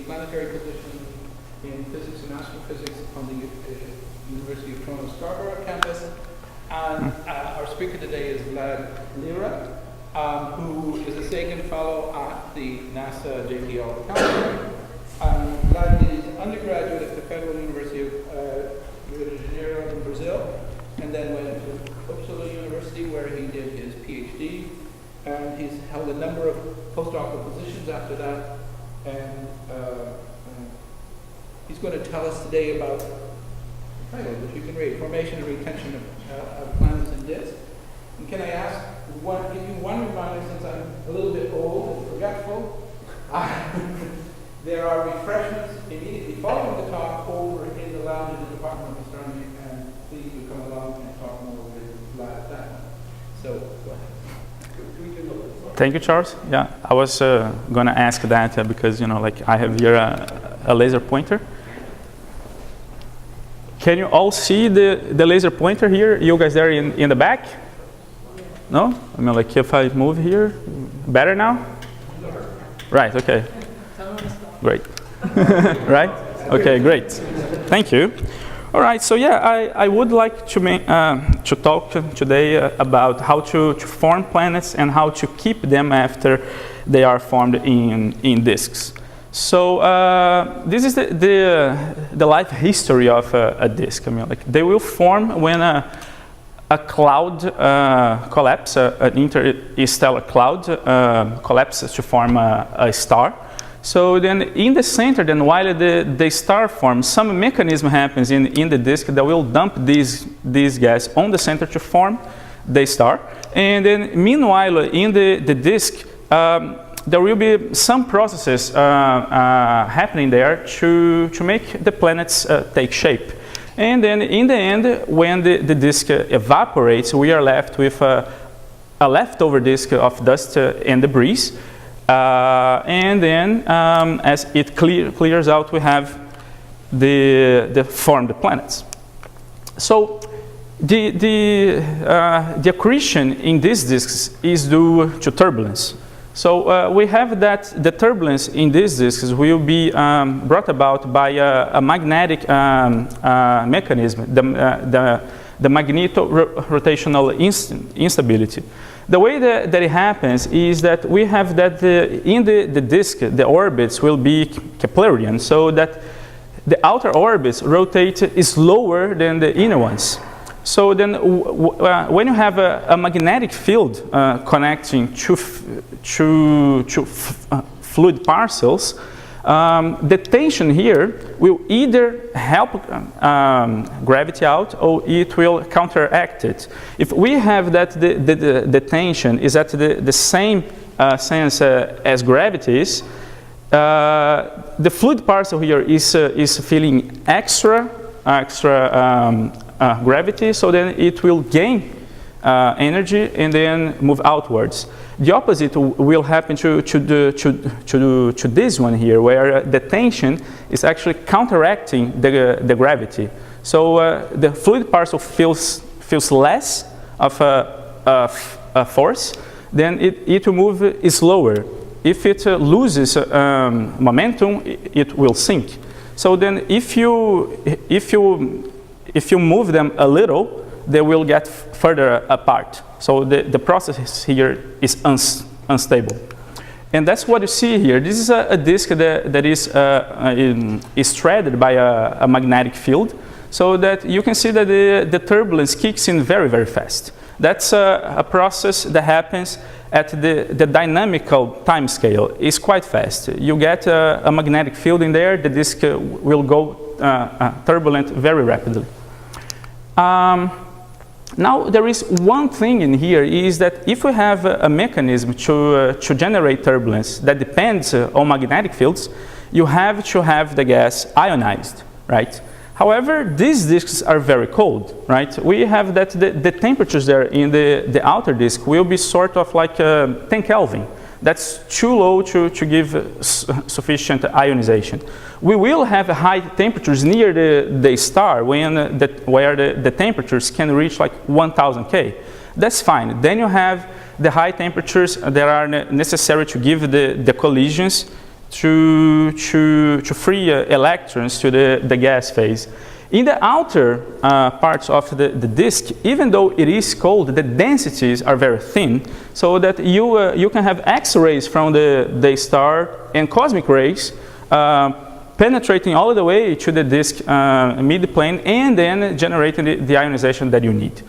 planetary position in physics and astrophysics on the University of Toronto Scarborough campus. And our speaker today is Vlad Lira, who is a Sagan Fellow at the NASA JPL campus. Vlad is undergraduate at the Federal University of Rio de Janeiro in Brazil, and then went to Uppsala University where he did his PhD, and he's held a number of postdoctoral positions after that, and he's going to tell us today about the title, which you can read, Formation and Retention of Planets and Disks. And can I ask, give you one reminder, since I'm a little bit old and forgetful, there are refreshments immediately following the talk over in the lounge in the Department of Astronomy, and please do come along and talk more with Vlad at that one. So, go ahead. Thank you, Charles. Yeah, I was going to ask that because, like I have here a laser pointer. Can you all see the laser pointer here? You guys there in the back? No? I mean, like if I move here, better now? Right, okay. Great. Right? Okay, great. Thank you. All right, so yeah, I would like to talk today about how to form planets and how to keep them after they are formed in disks. So this is the life history of a disk. I mean, like they will form when a cloud collapses, an interstellar cloud collapses to form a star. So then in the center, then while the star forms, some mechanism happens in the disk that will dump this gas on the center to form the star. And then meanwhile in the disk, there will be some processes happening there to make the planets take shape. And then in the end, when the disk evaporates, we are left with a leftover disk of dust and debris. And then, as it clears out, we have the formed planets. So, the accretion in these disks is due to turbulence. So, we have that the turbulence in these disks will be brought about by a magnetic mechanism, the Magneto rotational instability. The way that it happens is that we have that in the disk, the orbits will be Keplerian, so that the outer orbits rotate slower than the inner ones. So then when you have a magnetic field connecting two fluid parcels, the tension here will either help gravity out or it will counteract it. If we have that the tension is at the same sense as gravity is, the fluid parcel here is feeling extra gravity, so then it will gain energy and then move outwards. The opposite will happen to this one here, where the tension is actually counteracting the gravity. So the fluid parcel feels less of a force, then it will move slower. If it loses momentum, it will sink. So then if you move them a little, they will get further apart. So the process here is unstable. And that's what you see here. This is a disk that is threaded by a magnetic field, so that you can see that the turbulence kicks in very, very fast. That's a process that happens at the dynamical time scale. It's quite fast. You get a magnetic field in there, the disk will go turbulent very rapidly. Now there is one thing in here is that if we have a mechanism to generate turbulence that depends on magnetic fields, you have to have the gas ionized, right? However, these disks are very cold, right? We have that the temperatures there in the outer disk will be sort of like 10 Kelvin. That's too low to give sufficient ionization. We will have high temperatures near the star when where the temperatures can reach like 1000 K. That's fine. Then you have the high temperatures that are necessary to give the collisions to free electrons to the gas phase. In the outer parts of the disk, even though it is cold, the densities are very thin, so that you can have X-rays from the star and cosmic rays penetrating all the way to the disk mid-plane and then generating the ionization that you need.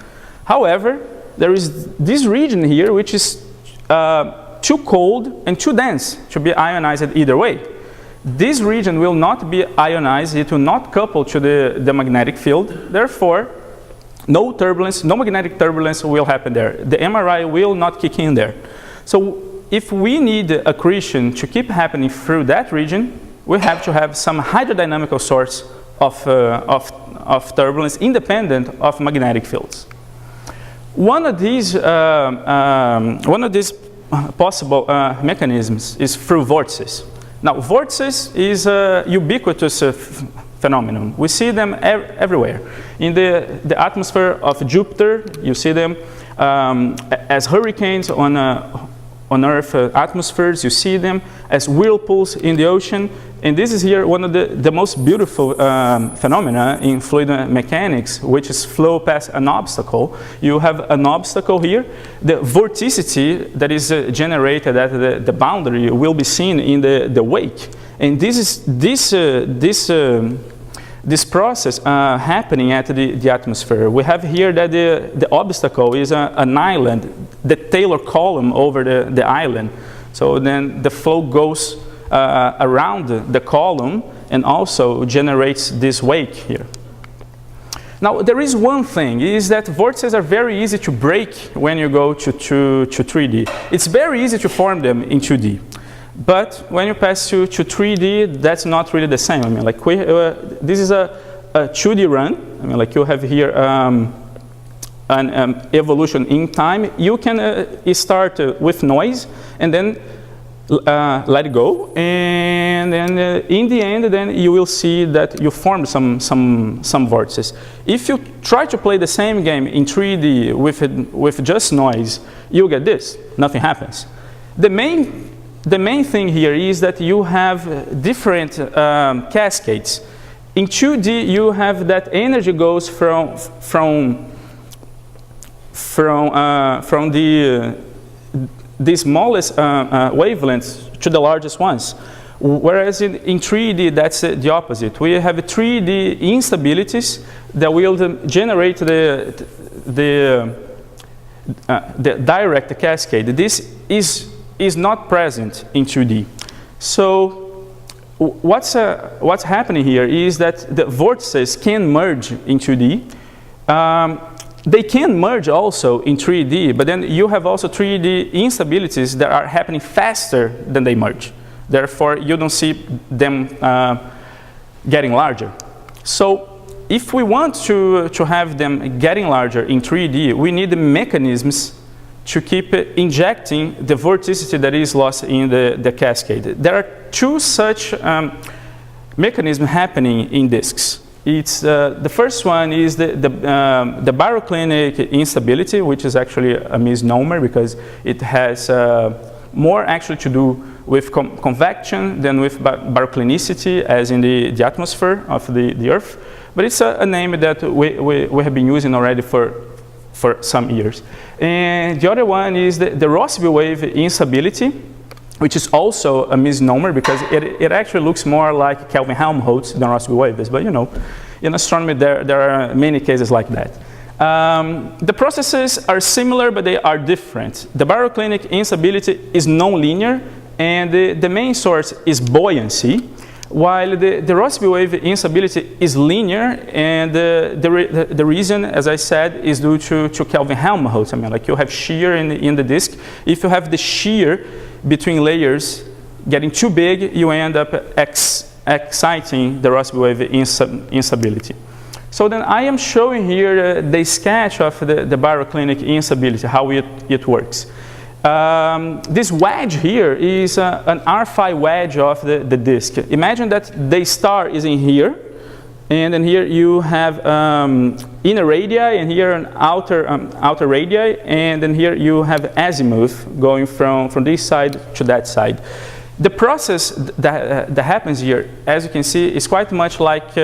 However, there is this region here which is too cold and too dense to be ionized either way. This region will not be ionized, it will not couple to the magnetic field, therefore no turbulence, no magnetic turbulence will happen there. The MRI will not kick in there. So if we need accretion to keep happening through that region, we have to have some hydrodynamical source of turbulence independent of magnetic fields. One of these possible mechanisms is through vortices. Now, vortices is a ubiquitous phenomenon. We see them everywhere. In the atmosphere of Jupiter, you see them as hurricanes on Earth atmospheres. You see them as whirlpools in the ocean. And this is here one of the most beautiful phenomena in fluid mechanics, which is flow past an obstacle. You have an obstacle here. The vorticity that is generated at the boundary will be seen in the wake. And this process happening at the atmosphere. We have here that the obstacle is an island, the Taylor column over the island. So then the flow goes around the column and also generates this wake here. Now, there is one thing, is that vortices are very easy to break when you go to 3D. It's very easy to form them in 2D. But when you pass to 3D, that's not really the same. I mean, like this is a 2D run. I mean, like you have here an evolution in time. You can start with noise and then let it go, and then in the end, then you will see that you form some vortices. If you try to play the same game in 3D with just noise, you get this. Nothing happens. The main thing here is that you have different cascades. In 2D, you have that energy goes from the smallest wavelengths to the largest ones. Whereas in 3D, that's the opposite. We have 3D instabilities that will generate the direct cascade. This is not present in 2D. So what's happening here is that the vortices can merge in 2D. They can merge also in 3D, but then you have also 3D instabilities that are happening faster than they merge. Therefore, you don't see them getting larger. So if we want to have them getting larger in 3D, we need the mechanisms to keep injecting the vorticity that is lost in the cascade. There are two such mechanisms happening in disks. It's the first one is the baroclinic instability, which is actually a misnomer because it has more actually to do with convection than with baroclinicity, as in the atmosphere of the Earth. But it's a name that we have been using already for some years. And the other one is the Rossby wave instability, which is also a misnomer because it actually looks more like Kelvin-Helmholtz than Rossby waves. But you know, in astronomy there are many cases like that. The processes are similar, but they are different. The baroclinic instability is non-linear, and the main source is buoyancy, while the Rossby wave instability is linear, and the reason, as I said, is due to Kelvin-Helmholtz. I mean, like you have shear in the disk. If you have the shear between layers getting too big, you end up exciting the Rossby wave instability. So then I am showing here the sketch of the baroclinic instability, how it works. This wedge here is an R-phi wedge of the disk. Imagine that the star is in here, and then here you have inner radii, and here an outer radii, and then here you have azimuth going from this side to that side. The process that happens here, as you can see, is quite much like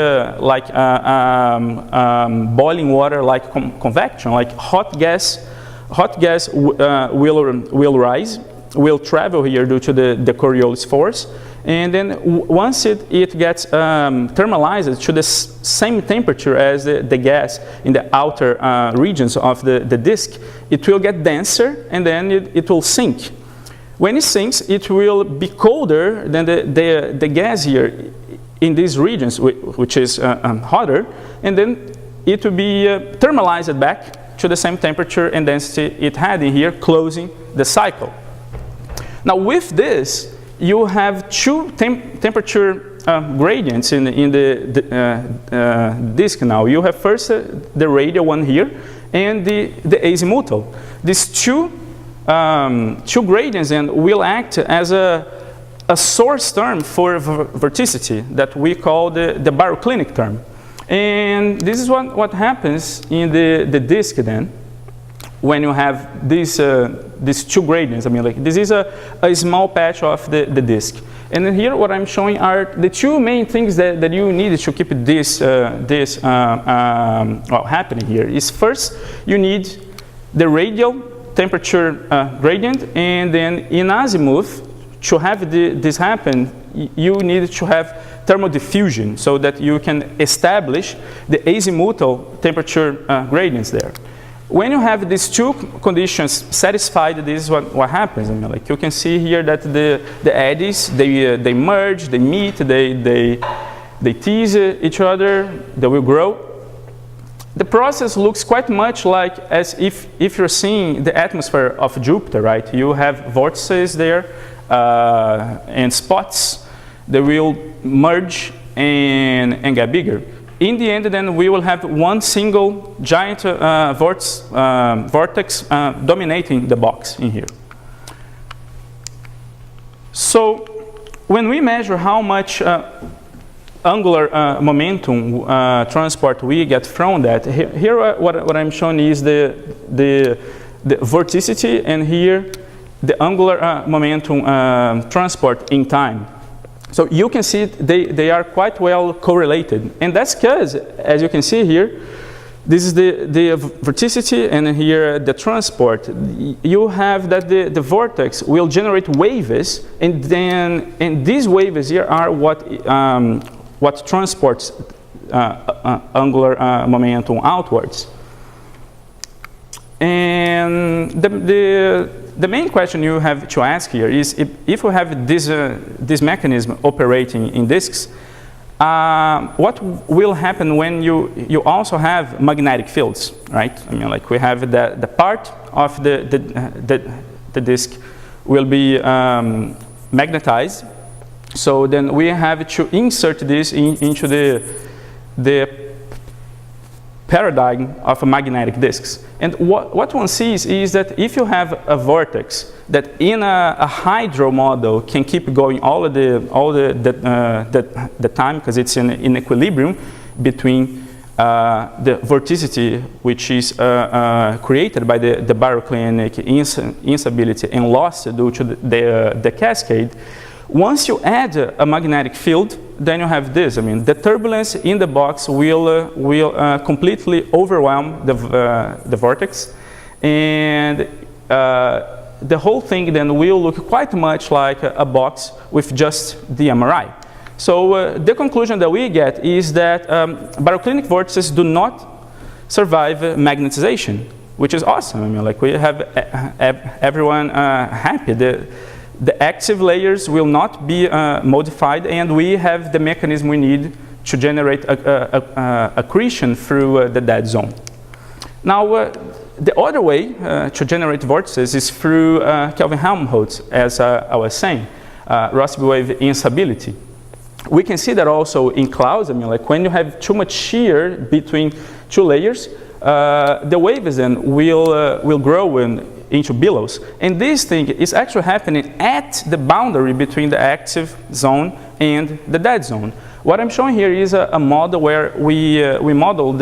boiling water, like convection, like hot gas. Hot gas will rise, will travel here due to the Coriolis force, and then once it gets thermalized to the same temperature as the gas in the outer regions of the disk, it will get denser, and then it will sink. When it sinks, it will be colder than the gas here in these regions, which is hotter, and then it will be thermalized back to the same temperature and density it had in here, closing the cycle. Now with this, you have two temperature gradients in the disk now. You have first the radial one here and the azimuthal. These two gradients then will act as a source term for vorticity that we call the baroclinic term. And this is what happens in the disk then, when you have these two gradients. I mean, like, this is a small patch of the disk. And then here what I'm showing are the two main things that you need to keep this happening here. Is first, you need the radial temperature gradient, and then in azimuth, to have this happen, you need to have thermal diffusion so that you can establish the azimuthal temperature gradients there. When you have these two conditions satisfied, this is what happens. I mean, like, you can see here that the eddies, they merge, they meet, they tease each other, they will grow. The process looks quite much like as if you're seeing the atmosphere of Jupiter, right? You have vortices there and spots. They will merge and get bigger. In the end, then, we will have one single giant vortex dominating the box in here. So when we measure how much angular momentum transport we get from that, here what I'm showing is the vorticity, and here the angular momentum transport in time. So you can see they are quite well correlated, and that's because, as you can see here, this is the vorticity, and here the transport. You have that the vortex will generate waves, and these waves here are what transports angular momentum outwards. And the main question you have to ask here is, if you have this mechanism operating in disks, what will happen when you also have magnetic fields, right? I mean, like, we have the part of the disk will be magnetized. So then we have to insert this into the paradigm of magnetic disks. And what one sees is that if you have a vortex that in a hydro model can keep going all the time, because it's in equilibrium between the vorticity, which is created by the baroclinic instability and lost due to the cascade. Once you add a magnetic field, then you have this. I mean, the turbulence in the box will completely overwhelm the vortex, and the whole thing then will look quite much like a box with just the MRI. So the conclusion that we get is that baroclinic vortices do not survive magnetization, which is awesome. I mean, like, we have everyone happy. The active layers will not be modified, and we have the mechanism we need to generate accretion through the dead zone. Now, the other way to generate vortices is through Kelvin-Helmholtz, as I was saying, Rossby wave instability. We can see that also in clouds. I mean, like, when you have too much shear between two layers, the waves then will grow into billows. And this thing is actually happening at the boundary between the active zone and the dead zone. What I'm showing here is a model where we model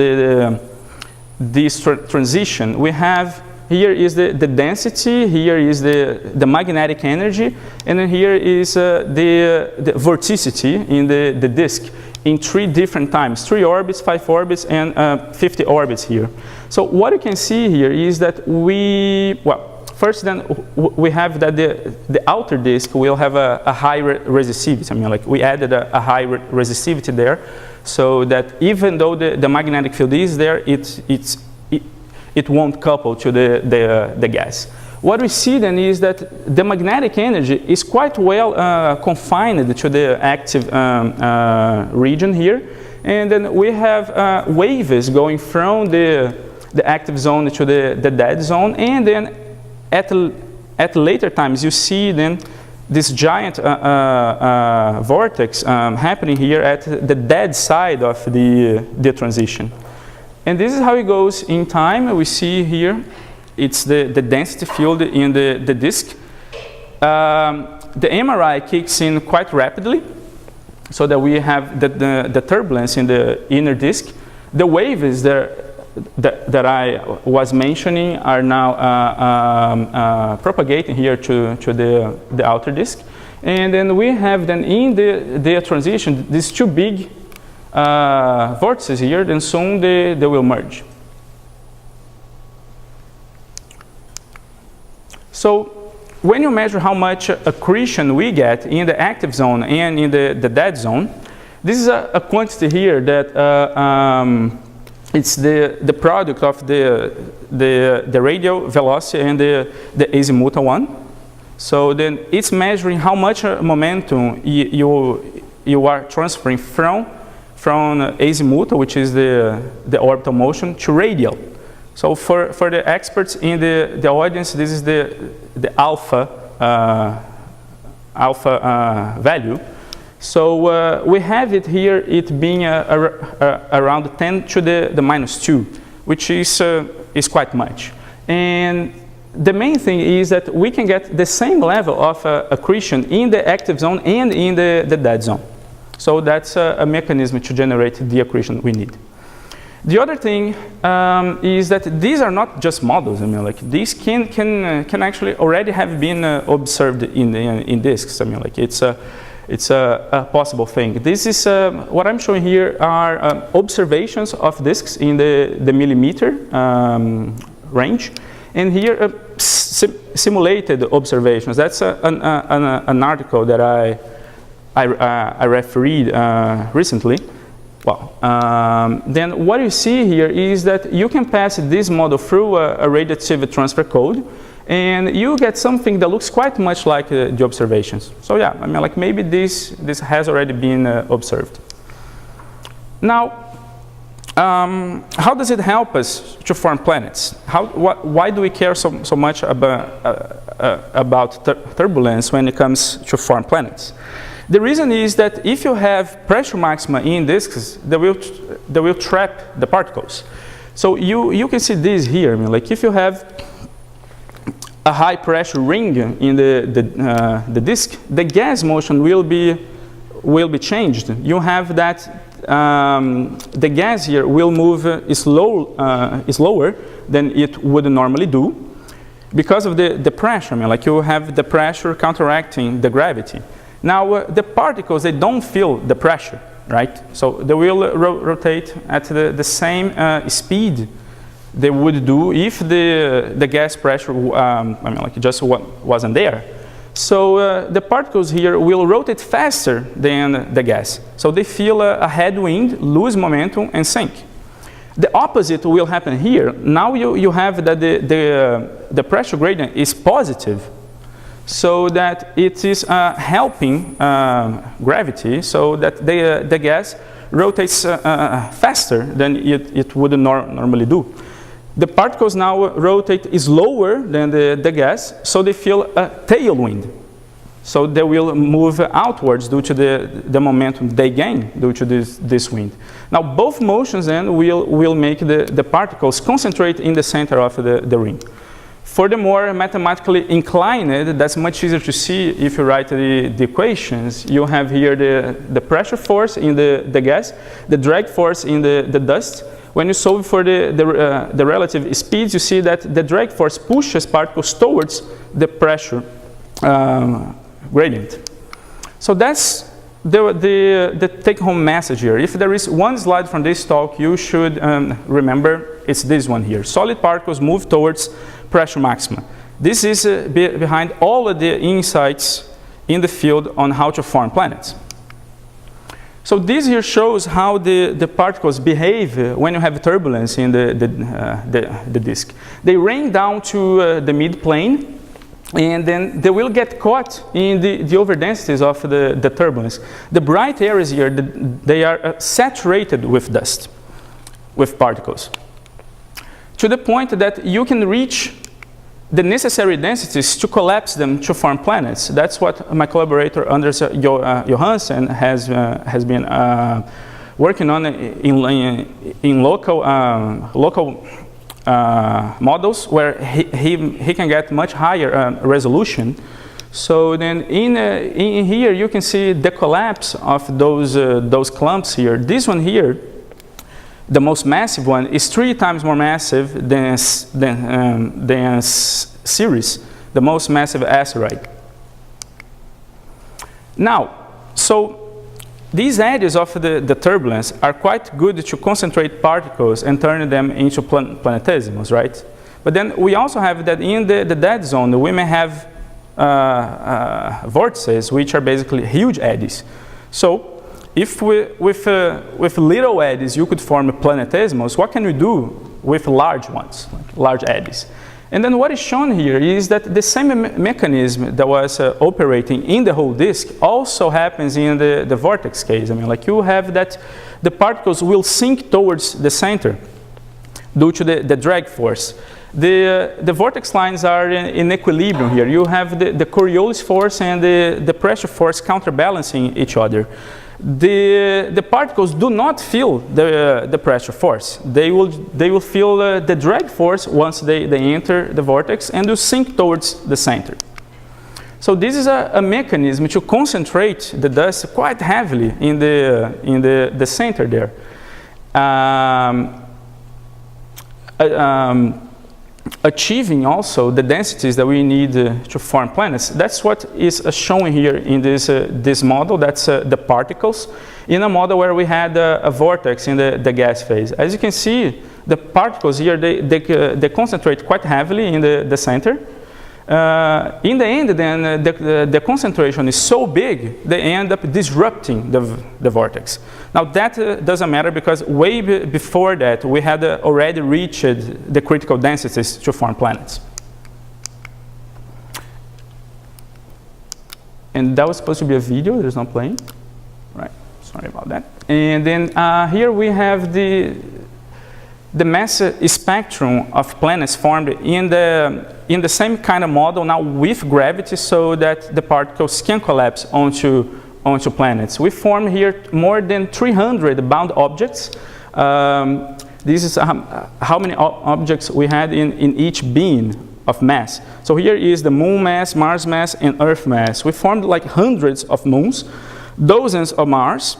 this transition. We have here is the density, here is the magnetic energy, and then here is the vorticity in the disk in 3 different times, 3 orbits, 5 orbits, and 50 orbits here. So what you can see here is that first then we have that the outer disk will have a high resistivity. I mean, like we added a high resistivity there, so that even though the magnetic field is there, it won't couple to the gas. What we see then is that the magnetic energy is quite well confined to the active region here, and then we have waves going from the active zone to the dead zone, and then at later times you see then this giant vortex happening here at the dead side of the transition. And this is how it goes in time. We see here, it's the density field in the disk. The MRI kicks in quite rapidly, so that we have the turbulence in the inner disk. The waves that I was mentioning are now propagating here to the outer disk. And then we have then in the transition, these 2 big vortices here, then soon they will merge. So when you measure how much accretion we get in the active zone and in the dead zone, this is a quantity here that it's the product of the radial velocity and the azimuthal one. So then it's measuring how much momentum you are transferring from azimuthal, which is the orbital motion, to radial. So for the experts in the audience, this is the alpha value. So we have it here, it being around 10 to the minus 2, which is quite much. And the main thing is that we can get the same level of accretion in the active zone and in the dead zone. So that's a mechanism to generate the accretion we need. The other thing is that these are not just models. I mean, like these can actually already have been observed in disks. I mean, like it's a possible thing. This is what I'm showing here are observations of disks in the millimeter range, and here simulated observations. That's an article that I refereed recently. Well, then what you see here is that you can pass this model through a radiative transfer code, and you get something that looks quite much like the observations. So yeah, I mean, like maybe this has already been observed. Now, how does it help us to form planets? Why do we care so much about turbulence when it comes to form planets? The reason is that if you have pressure maxima in disks, they will trap the particles. So you can see this here. I mean, like if you have a high pressure ring in the disk, the gas motion will be changed. You have that the gas here will move slower than it would normally do because of the pressure. I mean, like you have the pressure counteracting the gravity. Now, the particles, they don't feel the pressure, right? So they will rotate at the same speed they would do if the gas pressure, I mean, like it just wasn't there. So the particles here will rotate faster than the gas. So they feel a headwind, lose momentum, and sink. The opposite will happen here. Now you have that the pressure gradient is positive, so that it is helping gravity, so that the gas rotates faster than it would normally do. The particles now rotate slower than the gas, so they feel a tailwind. So they will move outwards due to the momentum they gain due to this wind. Now both motions then will make the particles concentrate in the center of the ring. For the more mathematically inclined, that's much easier to see if you write the equations. You have here the pressure force in the gas, the drag force in the dust. When you solve for the relative speeds, you see that the drag force pushes particles towards the pressure gradient. So that's the take-home message here. If there is one slide from this talk, you should remember it's this one here. Solid particles move towards pressure maxima. This is behind all of the insights in the field on how to form planets. So this here shows how the particles behave when you have turbulence in the disk. They rain down to the mid-plane, and then they will get caught in the overdensities of the turbulence. The bright areas here, they are saturated with dust, with particles, to the point that you can reach the necessary densities to collapse them to form planets. That's what my collaborator Anders Johansen has been working on in local models, where he can get much higher resolution. So then in here you can see the collapse of those clumps here. This one here, the most massive one, is 3 times more massive than Ceres, the most massive asteroid. Now, so these edges of the turbulence are quite good to concentrate particles and turn them into planetesimals, right? But then we also have that in the dead zone, we may have vortices, which are basically huge eddies. So if with little eddies you could form planetesimals, what can we do with large ones, like large eddies? And then what is shown here is that the same mechanism that was operating in the whole disk also happens in the vortex case. I mean, like you have that the particles will sink towards the center due to the drag force. The vortex lines are in equilibrium here. You have the Coriolis force and the pressure force counterbalancing each other. The particles do not feel the pressure force. They will feel the drag force once they enter the vortex and will sink towards the center. So this is a mechanism to concentrate the dust quite heavily in the center there. Achieving also the densities that we need to form planets. That's what is shown here in this model. That's the particles in a model where we had a vortex in the gas phase. As you can see, the particles here, they concentrate quite heavily in the center. In the end, then the concentration is so big, they end up disrupting the vortex. Now that doesn't matter, because way before that, we had already reached the critical densities to form planets. And that was supposed to be a video, there's no playing. Right, sorry about that. And then here we have the mass spectrum of planets formed in the same kind of model, now with gravity, so that the particles can collapse onto planets. We form here more than 300 bound objects. This is how many objects we had in each beam of mass. So here is the moon mass, Mars mass, and Earth mass. We formed like hundreds of moons, dozens of Mars,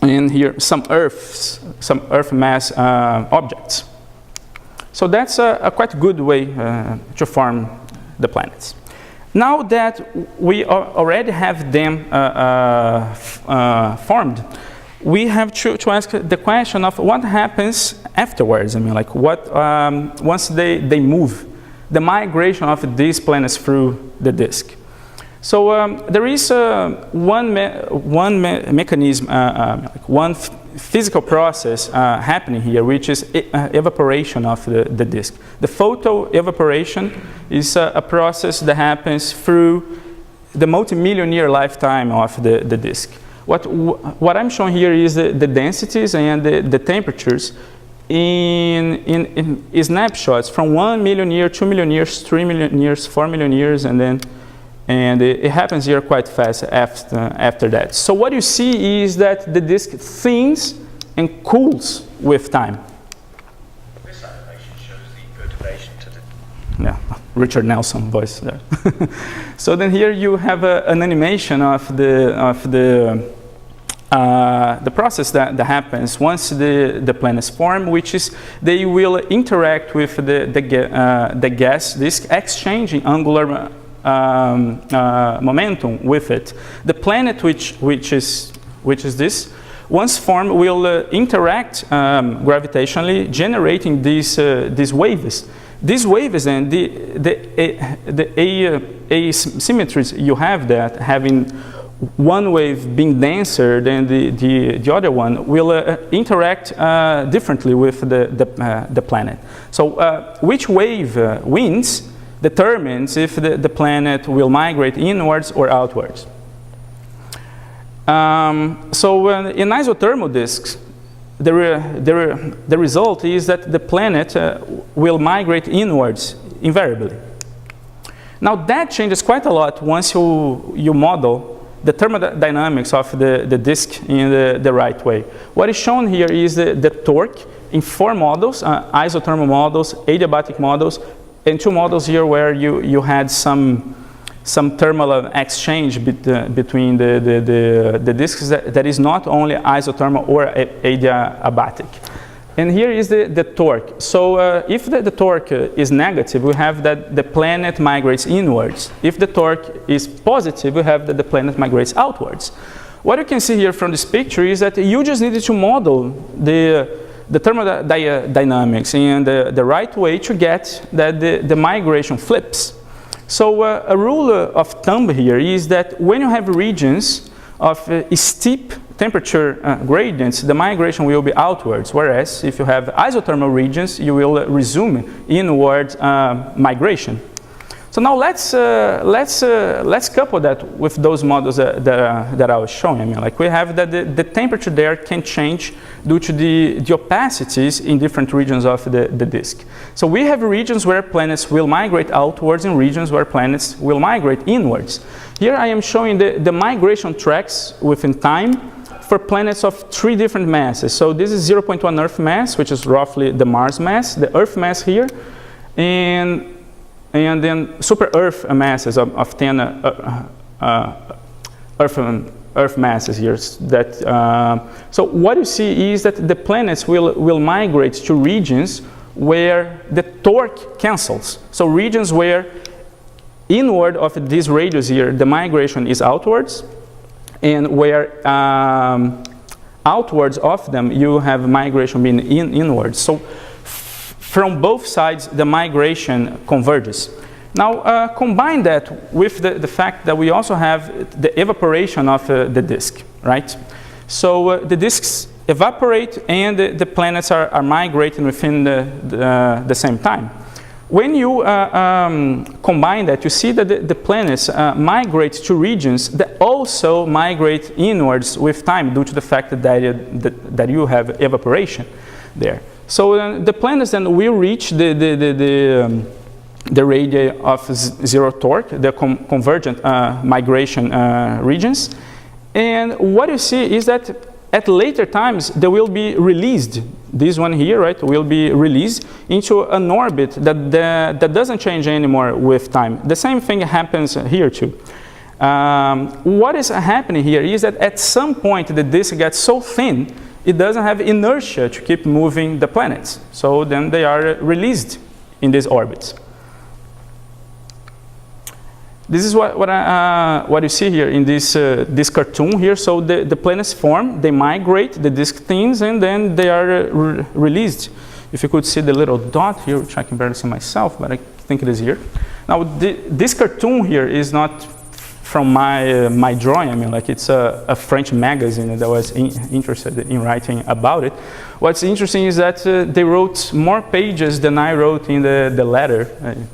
and here some Earth mass objects. So that's a quite good way to form the planets. Now that we already have them formed, we have to ask the question of what happens afterwards. I mean, like what once they move, the migration of these planets through the disk. So there is one mechanism, one physical process happening here, which is evaporation of the disk. The photo-evaporation is a process that happens through the multi-million-year lifetime of the disk. What I'm showing here is the densities and the temperatures in snapshots from 1 million years, 2 million years, 3 million years, 4 million years, and it happens here quite fast after that. So what you see is that the disk thins and cools with time. This animation shows the perturbation to the... Yeah. Richard Nelson voice there. So then here you have an animation of the process that happens once the planets form, which is they will interact with the gas disk, exchanging angular momentum with it. The planet, which is this, once formed, will interact gravitationally, generating these waves. These waves and the asymmetries you have, that having one wave being denser than the other one, will interact differently with the planet. So which wave wins determines if the planet will migrate inwards or outwards. So in isothermal disks, the result is that the planet will migrate inwards invariably. Now that changes quite a lot once you model the thermodynamics of the disk in the right way. What is shown here is the torque in 4 models, isothermal models, adiabatic models, and 2 models here where you had some thermal exchange between the disks that is not only isothermal or adiabatic. And here is the torque. So if the torque is negative, we have that the planet migrates inwards. If the torque is positive, we have that the planet migrates outwards. What you can see here from this picture is that you just needed to model the thermodynamics in the right way to get that the migration flips. So a rule of thumb here is that when you have regions of steep temperature gradients, the migration will be outwards, whereas if you have isothermal regions, you will resume inward migration. So now let's couple that with those models that I was showing. I mean, like we have that the temperature there can change due to the opacities in different regions of the disk. So we have regions where planets will migrate outwards and regions where planets will migrate inwards. Here I am showing the migration tracks within time for planets of 3 different masses. So this is 0.1 Earth mass, which is roughly the Mars mass, the Earth mass here, and then super Earth masses of 10 Earth masses here. So what you see is that the planets will migrate to regions where the torque cancels. So regions where inward of this radius here, the migration is outwards, and where outwards of them, you have migration being inwards. So from both sides, the migration converges. Now, combine that with the fact that we also have the evaporation of the disk, right? So the disks evaporate and the planets are migrating within the same time. When you combine that, you see that the planets migrate to regions that also migrate inwards with time due to the fact that you have evaporation there. So the planets then will reach the radii of 0 torque, the convergent migration regions. And what you see is that at later times, they will be released. This one here, right, will be released into an orbit that doesn't change anymore with time. The same thing happens here too. What is happening here is that at some point the disk gets so thin, it doesn't have inertia to keep moving the planets. So then they are released in these orbits. This is what you see here in this cartoon here. So the planets form, they migrate, the disk thins, and then they are released. If you could see the little dot here, which I can barely see myself, but I think it is here. Now this cartoon here is not from my drawing. I mean, like it's a French magazine that was interested in writing about it. What's interesting is that they wrote more pages than I wrote in the letter.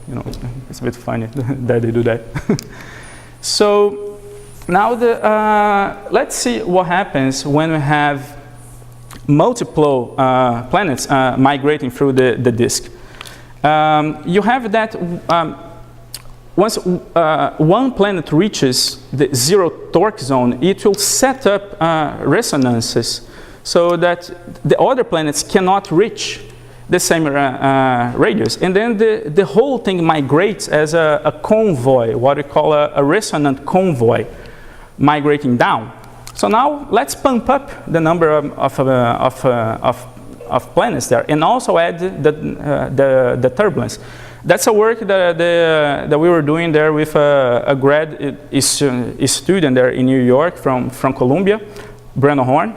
You know, it's a bit funny that they do that. So now let's see what happens when we have multiple planets migrating through the disk. You have that. Once one planet reaches the 0 torque zone, it will set up resonances so that the other planets cannot reach the same radius. And then the whole thing migrates as a convoy, what we call a resonant convoy, migrating down. So now let's pump up the number of planets there, and also add the turbulence. That's a work that we were doing there with a grad student there in New York from Columbia, Brandon Horn.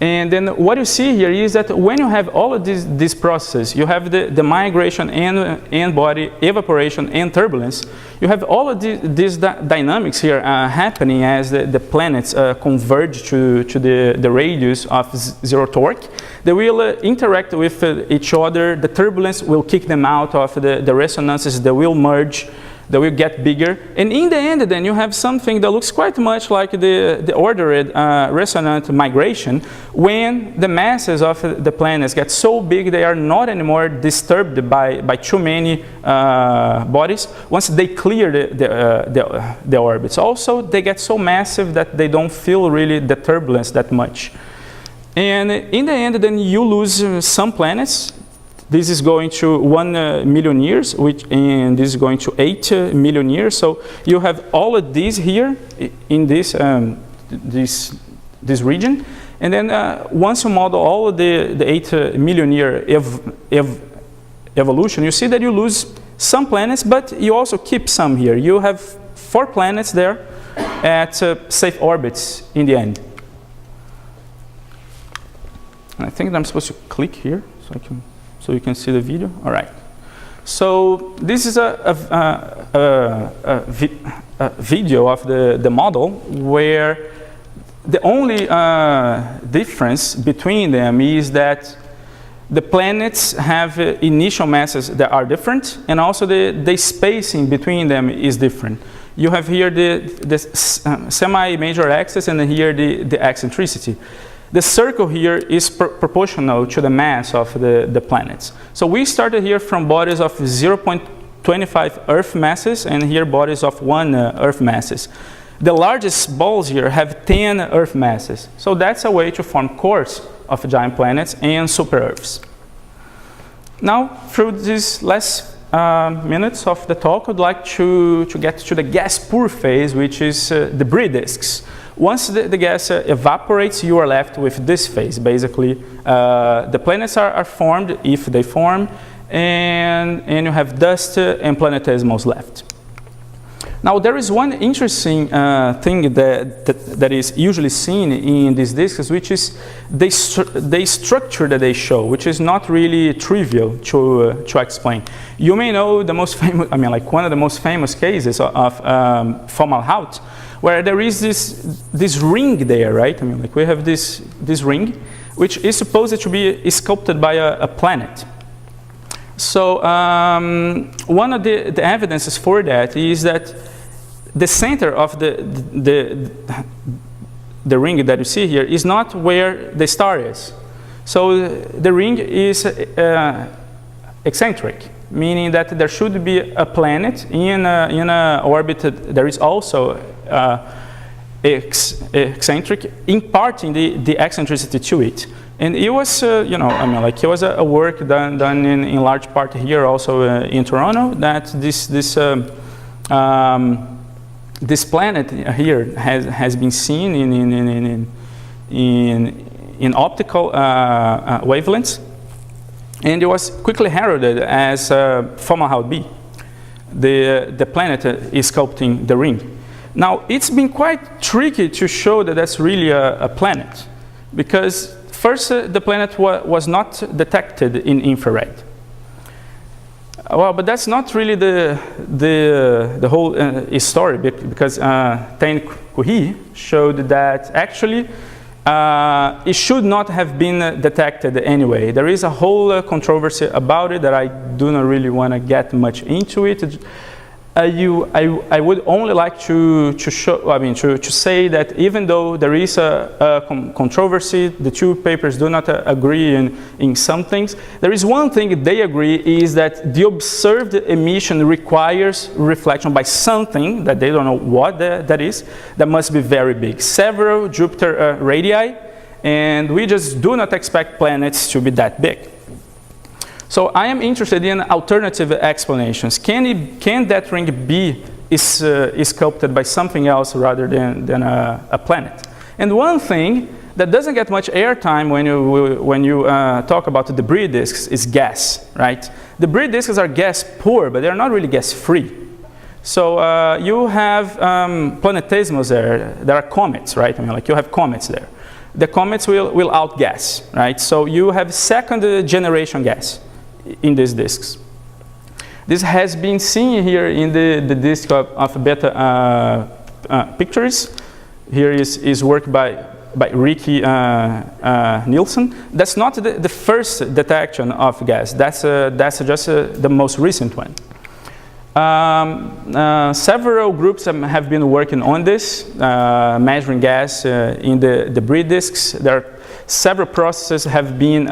And then what you see here is that when you have all of these processes, you have the migration and body, evaporation and turbulence, you have all of these dynamics here happening as the planets converge to the radius of zero torque. They will interact with each other, the turbulence will kick them out of the resonances, they will merge, they will get bigger, and in the end then you have something that looks quite much like the ordered resonant migration, when the masses of the planets get so big they are not anymore disturbed by too many bodies. Once they clear the orbits, also they get so massive that they don't feel really the turbulence that much. And in the end then you lose some planets. This is going to 1 million years, and this is going to 8 million years. So you have all of these here in this region. And then once you model all of the 8 million year evolution, you see that you lose some planets, but you also keep some here. You have 4 planets there at safe orbits in the end. And I think that I'm supposed to click here so you can see the video. All right. So this is a video of the model where the only difference between them is that the planets have initial masses that are different, and also the spacing between them is different. You have here the semi-major axis, and then here the eccentricity. The circle here is proportional to the mass of the planets. So we started here from bodies of 0.25 Earth masses, and here bodies of 1 Earth masses. The largest balls here have 10 Earth masses. So that's a way to form cores of giant planets and super Earths. Now, through these last minutes of the talk, I'd like to get to the gas poor phase, which is debris disks. Once the gas evaporates, you are left with this phase. Basically, the planets are formed, if they form, and you have dust and planetesimals left. Now, there is one interesting thing that is usually seen in these disks, which is the structure that they show, which is not really trivial to explain. You may know the most famous, one of the most famous cases of formaldehyde, where there is this ring there, right? We have this ring, which is supposed to be sculpted by a planet. So one of the evidences for that is that the center of the ring that you see here is not where the star is. So the ring is eccentric, meaning that there should be a planet in a orbit that is also eccentric, imparting the eccentricity to it. And it was, it was a work done in large part here, also in Toronto, that this planet here has been seen in optical wavelengths, and it was quickly heralded as formaldehyde B. The planet is sculpting the ring. Now, it's been quite tricky to show that that's really a planet, because first, the planet was not detected in infrared. Well, but that's not really the whole story, because Tain Kuhi showed that actually it should not have been detected anyway. There is a whole controversy about it that I do not really want to get much into it. I would only like to say that even though there is a controversy, the two papers do not agree in some things, there is one thing they agree, is that the observed emission requires reflection by something that they don't know what that is, that must be very big. Several Jupiter radii And we just do not expect planets to be that big. So I am interested in alternative explanations. Can that ring be sculpted by something else rather than a planet? And one thing that doesn't get much airtime when you talk about the debris disks is gas, right? Debris disks are gas poor, but they're not really gas free. So you have planetesimals there. There are comets, right? I mean, like you have comets there. The comets will outgas, right? So you have second generation gas in these disks. This has been seen here in the disk of beta pictures. Here is work by Ricky Nielsen. That's not the first detection of gas. That's just the most recent one. Several groups have been working on this, measuring gas in the debris disks. There are several processes have been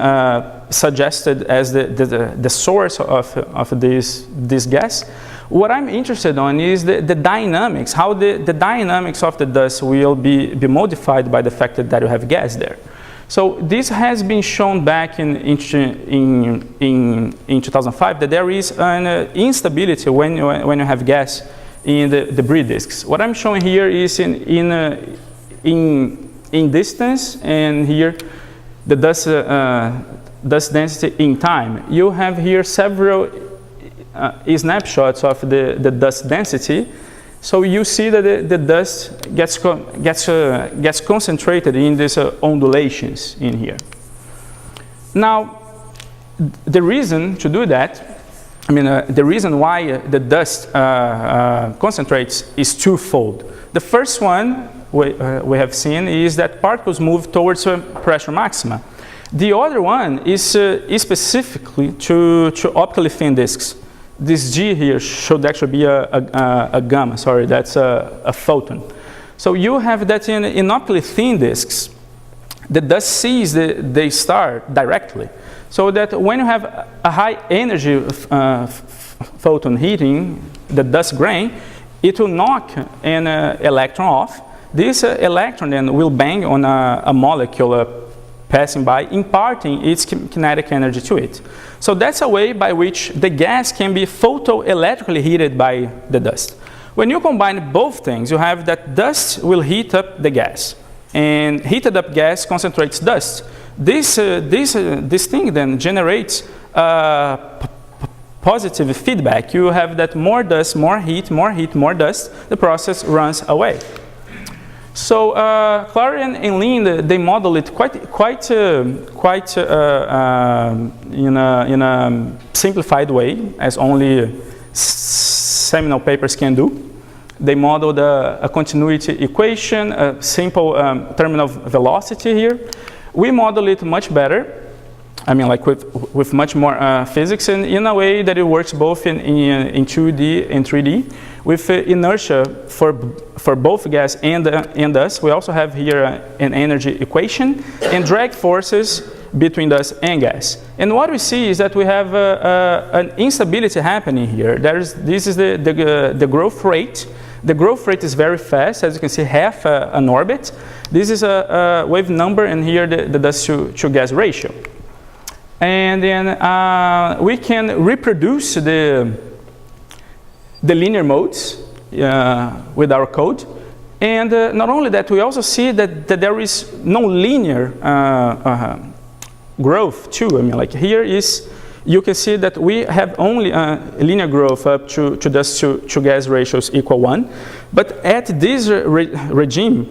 suggested as the source of this gas. What I'm interested on is the dynamics, how the dynamics of the dust will be modified by the fact that you have gas there. So this has been shown back in 2005 that there is an instability when you have gas in the debris disks. What I'm showing here is in distance, and here the dust density in time. You have here several snapshots of the dust density. So you see that the dust gets concentrated in these undulations in here. Now, the reason to do that, the reason why the dust concentrates is twofold. The first one we have seen is that particles move towards pressure maxima. The other one is specifically to optically thin disks. This G here should actually be a gamma, sorry, that's a photon. So you have that in optically thin disks, the dust sees the star directly. So that when you have a high energy photon hitting the dust grain, it will knock an electron off. This electron then will bang on a molecule passing by, imparting its kinetic energy to it. So that's a way by which the gas can be photoelectrically heated by the dust. When you combine both things, you have that dust will heat up the gas, and heated up gas concentrates dust. This thing then generates positive feedback. You have that more dust, more heat, more dust, the process runs away. So Clary and Lind, they model it quite in a simplified way, as only seminal papers can do. They modeled a continuity equation, a simple terminal velocity here. We model it much better. Like with much more physics, and in a way that it works both in 2D and 3D. With inertia for both gas and dust, we also have here an energy equation, and drag forces between dust and gas. And what we see is that we have an instability happening here. This is the growth rate. The growth rate is very fast, as you can see, half an orbit. This is a wave number, and here the dust to gas ratio. And then we can reproduce the linear modes with our code. And not only that, we also see that there is no linear growth too. Like here you can see that we have only linear growth up to dust to gas ratios equal 1. But at this regime,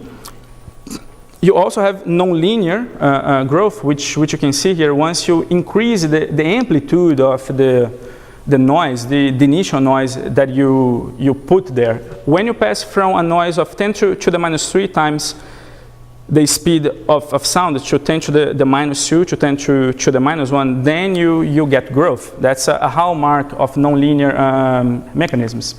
you also have nonlinear growth, which you can see here. Once you increase the amplitude of the noise, the initial noise that you put there. When you pass from a noise of 10 to the minus 3 times the speed of sound to 10 to the minus 2 to 10 to the minus 1, then you get growth. That's a hallmark of nonlinear mechanisms.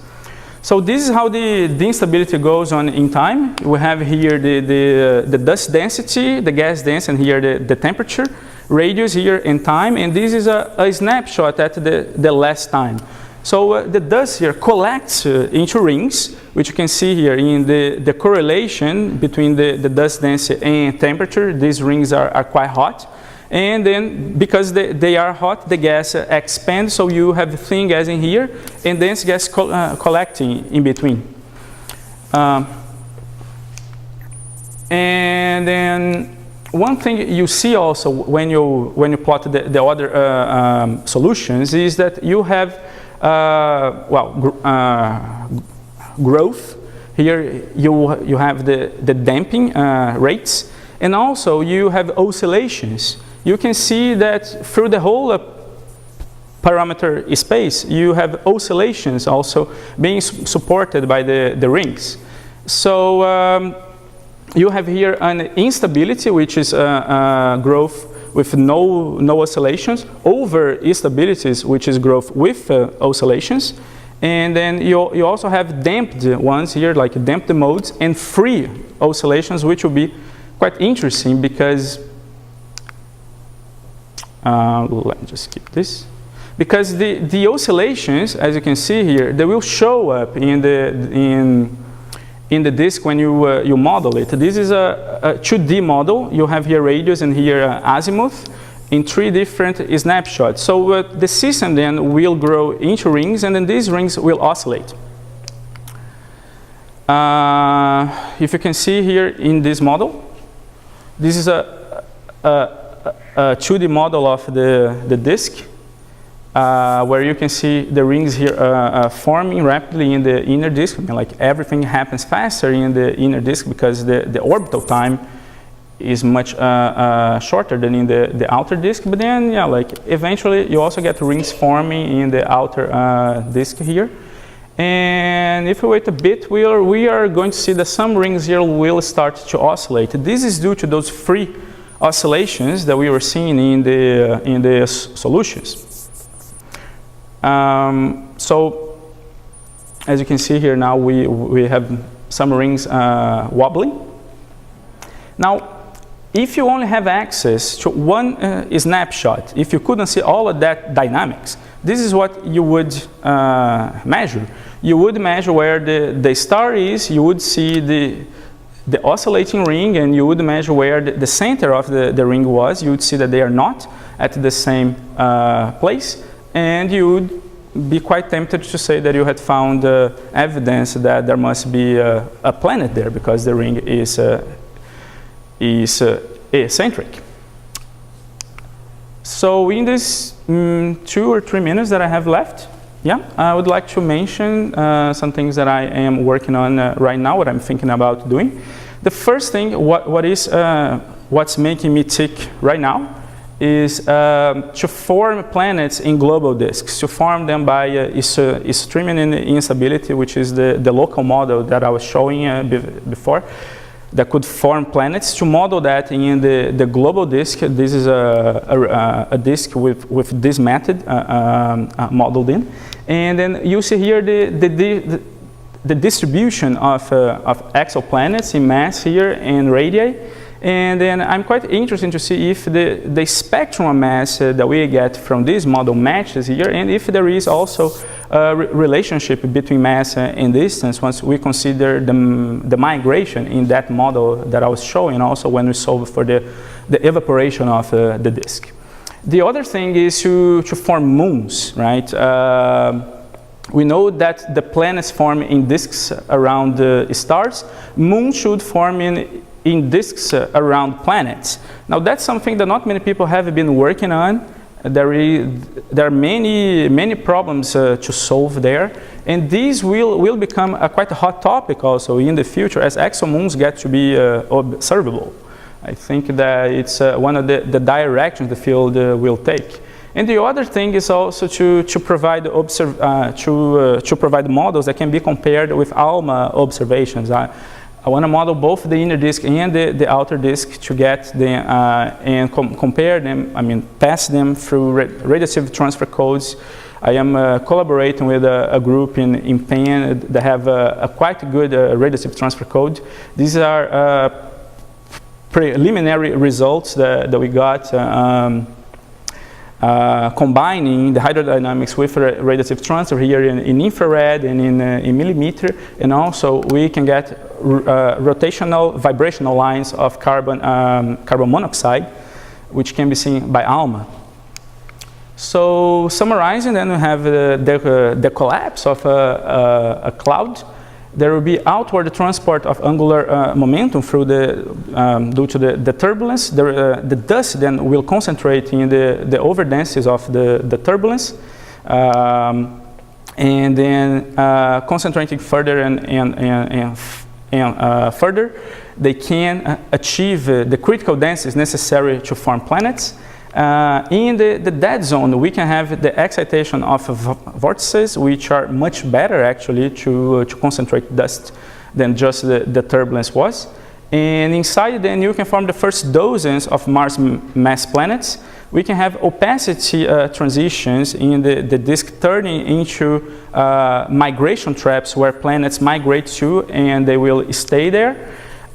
So this is how the instability goes on in time. We have here the dust density, the gas density, and here the temperature, radius here in time, and this is a snapshot at the last time. So the dust here collects into rings, which you can see here in the correlation between the dust density and temperature. These rings are quite hot. And then because they are hot, the gas expands, so you have thin gas in here and dense gas collecting in between. And then one thing you see also when you plot the other solutions is that you have growth. Here you have the damping rates, and also you have oscillations. You can see that through the whole parameter space, you have oscillations also being supported by the rings. So you have here an instability, which is growth with no oscillations, over instabilities, which is growth with oscillations. And then you also have damped ones here, like damped modes, and free oscillations, which will be quite interesting because let me just skip this. Because the oscillations, as you can see here, they will show up in the disk when you model it. This is a 2D model. You have here radius and here azimuth in 3 different snapshots. So the system then will grow into rings, and then these rings will oscillate. If you can see here in this model, this is a 2D model of the disk, where you can see the rings here forming rapidly in the inner disk. I mean, like everything happens faster in the inner disk because the orbital time is much shorter than in the outer disk. But then, yeah, like eventually you also get rings forming in the outer disk here. And if we wait a bit, we are going to see that some rings here will start to oscillate. This is due to those free oscillations that we were seeing in the solutions. So as you can see here now, we have some rings wobbling. Now, if you only have access to one snapshot, if you couldn't see all of that dynamics, this is what you would measure. You would measure where the star is, you would see the oscillating ring, and you would measure where the center of the ring was. You would see that they are not at the same place, and you would be quite tempted to say that you had found evidence that there must be a planet there because the ring is eccentric. So in this 2 or 3 minutes that I have left, I would like to mention some things that I am working on right now, what I'm thinking about doing. The first thing, what's making me tick right now is to form planets in global disks, to form them by streaming in instability, which is the local model that I was showing before, that could form planets. To model that in the global disk, this is a disk with this method modeled in. And then you see here the distribution of exoplanets in mass here and radii. And then I'm quite interested to see if the spectrum of mass that we get from this model matches here, and if there is also a relationship between mass and distance once we consider the migration in that model that I was showing, also when we solve for the evaporation of the disk. The other thing is to form moons, right? We know that the planets form in disks around stars. Moons should form in disks around planets. Now that's something that not many people have been working on. There are many problems to solve there, and these will become a quite hot topic also in the future as exomoons get to be observable. I think that it's one of the directions the field will take. And the other thing is also to provide models that can be compared with ALMA observations. I want to model both the inner disk and the outer disk to get them and compare them, pass them through radiative transfer codes. I am collaborating with a group in Penn that have a quite good radiative transfer code. These are preliminary results that we got combining the hydrodynamics with radiative transfer here in infrared and in millimeter, and also we can get rotational vibrational lines of carbon monoxide, which can be seen by ALMA. So summarizing, then we have the collapse of a cloud. There will be outward transport of angular momentum through due to the turbulence. The dust then will concentrate in the overdensities of the turbulence, and then concentrating further and further, they can achieve the critical densities necessary to form planets. In the dead zone, we can have the excitation of vortices, which are much better actually to concentrate dust than just the turbulence was. And inside, then you can form the first dozens of Mars mass planets. We can have opacity transitions in the disk turning into migration traps where planets migrate to and they will stay there.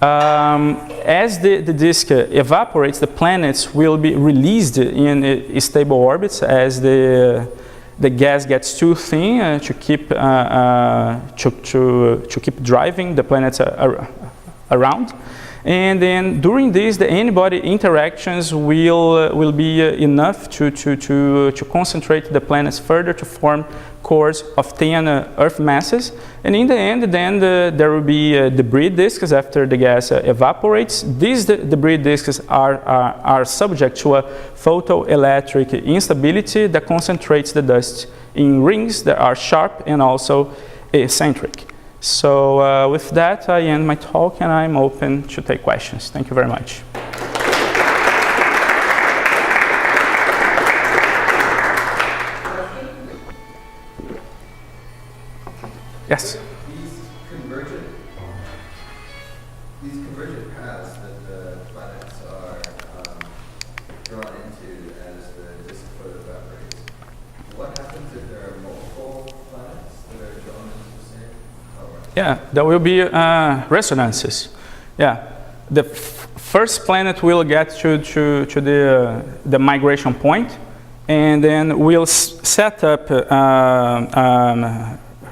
As the disk evaporates, the planets will be released in stable orbits as the gas gets too thin to keep driving the planets around. And then during this, the antibody interactions will be enough to concentrate the planets further to form cores of 10 Earth masses. And in the end, then there will be debris disks after the gas evaporates. These debris disks are subject to a photoelectric instability that concentrates the dust in rings that are sharp and also eccentric. So with that, I end my talk and I'm open to take questions. Thank you very much. Yes? These convergent paths that the planets are drawn into as the disk photoevaporates, what happens if there are multiple planets that are drawn into the same? Yeah, there will be resonances. Yeah, the first planet will get to the migration point, and then we'll set up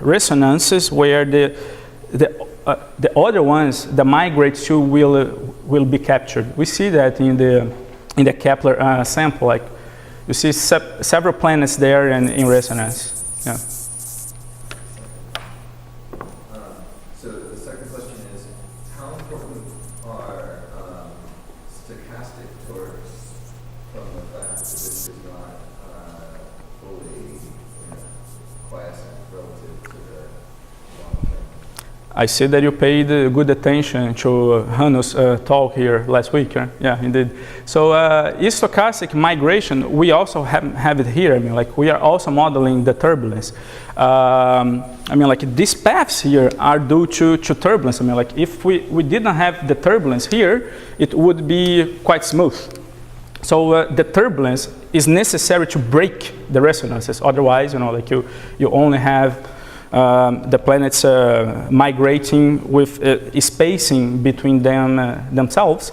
resonances where the other ones that migrate to will be captured. We see that in the Kepler sample, like you see several planets there in resonance. Yeah. So the second question is, how important are stochastic torques from the fact that this is not fully quiescent relative to the long term? I see that you paid good attention to Hanno's talk here last week. Yeah, indeed. So stochastic migration, we also have it here. I mean, like we are also modeling the turbulence. I mean, like these paths here are due to turbulence. I mean, like if we didn't have the turbulence here, it would be quite smooth. So the turbulence is necessary to break the resonances. Otherwise, you know, like you only have the planets migrating with spacing between themselves,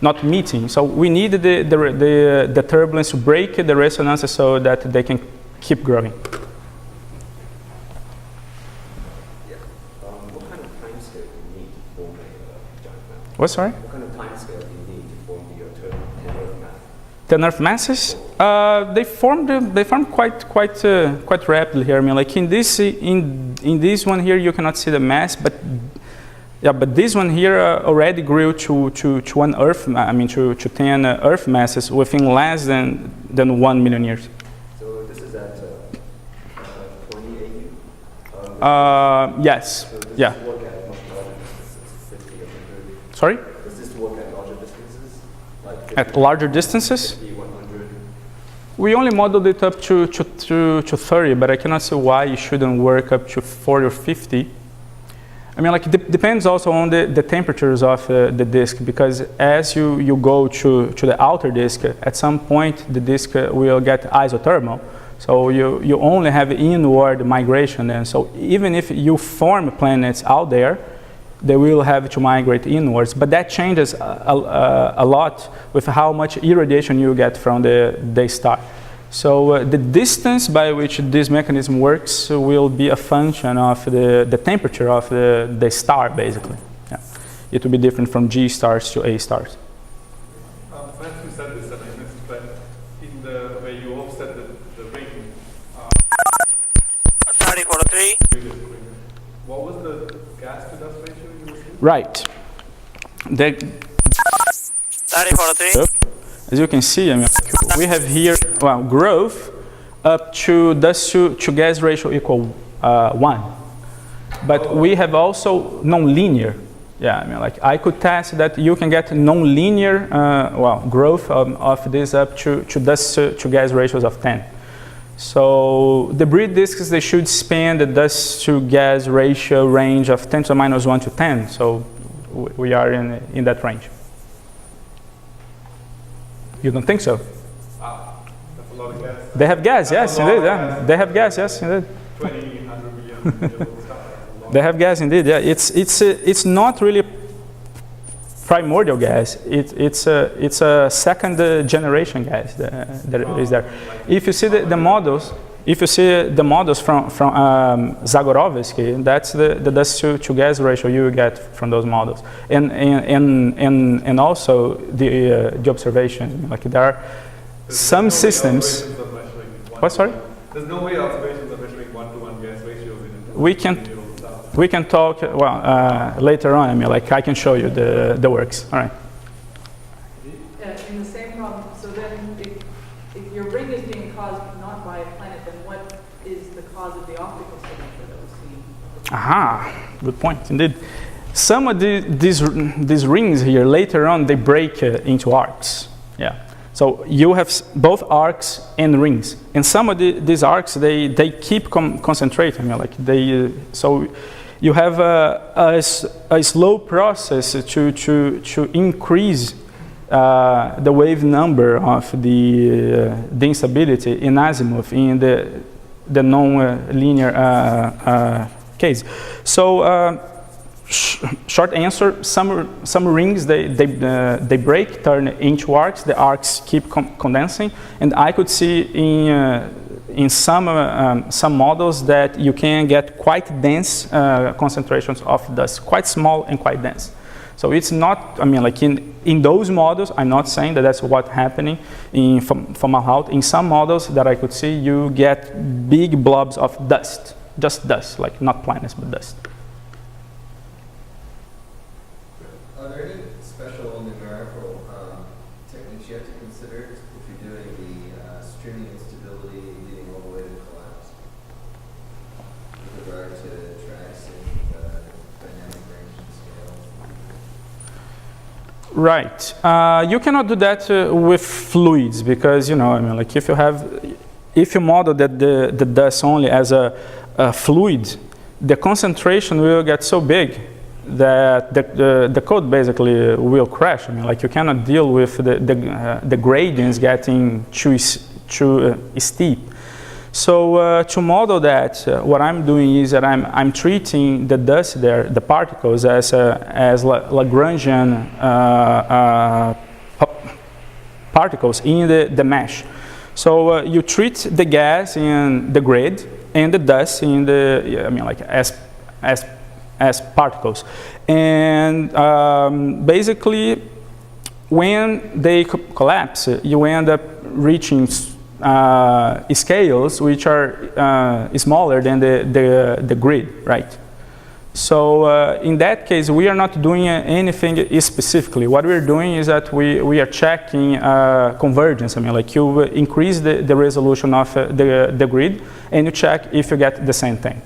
not meeting. So we need the turbulence to break the resonances so that they can keep growing. Yeah. What kind of time scale do you need to form a giant mass? What, sorry? What kind of time scale do you need to form the Earth mass? 10 Earth masses, they form quite rapidly here. I mean, like in this one here, you cannot see the mass, but yeah, but this one here already grew to 1 Earth. I mean, to 10 Earth masses within less than 1 million years. So this is at 20 AU. Yes. So this Yeah. is work at much larger distances, 50 or 100. Sorry. Does this work at larger distances? Like 50, At larger distances. 50, 100? We only modeled it up to 30, but I cannot see why it shouldn't work up to 40 or 50. I mean, like it depends also on the temperatures of the disk, because as you go to the outer disk, at some point the disk will get isothermal. So you only have inward migration, and so even if you form planets out there, they will have to migrate inwards. But that changes a lot with how much irradiation you get from the star. So the distance by which this mechanism works will be a function of the temperature of the star, basically. Yeah. It will be different from G stars to A stars. Perhaps you said this and I missed, but in the way you offset the ring, what was the gas to dust ratio you were seeing? Right. As you can see, I mean, we have here, well, growth up to dust to gas ratio equal 1. But we have also non-linear. Yeah, I mean, like I could test that you can get non-linear, growth of this up to dust to gas ratios of 10. So the breed disks, they should span the dust to gas ratio range of 10 to the minus 1 to 10. So we are in that range. You don't think so? Wow, that's a lot of gas. They have gas, yes, indeed. Yeah. They have gas, yes, indeed. 2,100 million stuff. They have gas, indeed. Yeah, it's not really primordial gas. It's a second generation gas that is there. If you see the models, from Zagorovsky, that's the dust to gas ratio you get from those models, and also the observations. Like there are some systems. What? Sorry? There's no way observations are measuring 1-to-1 gas ratios in We can talk later on. I mean, like I can show you the works. All right. In the same problem, so then if your ring is being caused not by a planet, then what is the cause of the optical signature that was seen? Aha, good point, indeed. Some of these rings here, later on, they break into arcs. Yeah. So you have both arcs and rings. And some of these arcs, they keep concentrating. I mean, like so you have a slow process to increase the wave number of the instability in azimuth in the non-linear case. So short answer: some rings they break, turn into arcs. The arcs keep condensing, and I could see in some models that you can get quite dense concentrations of dust, quite small and quite dense. So it's not, I mean, like in those models, I'm not saying that that's what's happening in formaldehyde. In some models that I could see, you get big blobs of dust, just dust, like not planets, but dust. Are there any special numerical techniques you have to consider if you're doing the streaming instability leading all the way to collapse? With regard to tracks and dynamic range and scale? Right. You cannot do that with fluids because, you know, I mean, like if you model that the dust only as a fluid, the concentration will get so big that the code basically will crash. I mean, like you cannot deal with the gradients getting too steep. So to model that, what I'm doing is that I'm treating the dust there, the particles, as Lagrangian particles in the mesh. So you treat the gas in the grid and the dust in I mean, like as particles. And basically, when they collapse, you end up reaching scales which are smaller than the grid, right? So in that case, we are not doing anything specifically. What we're doing is that we are checking convergence. I mean, like you increase the resolution of the grid, and you check if you get the same thing.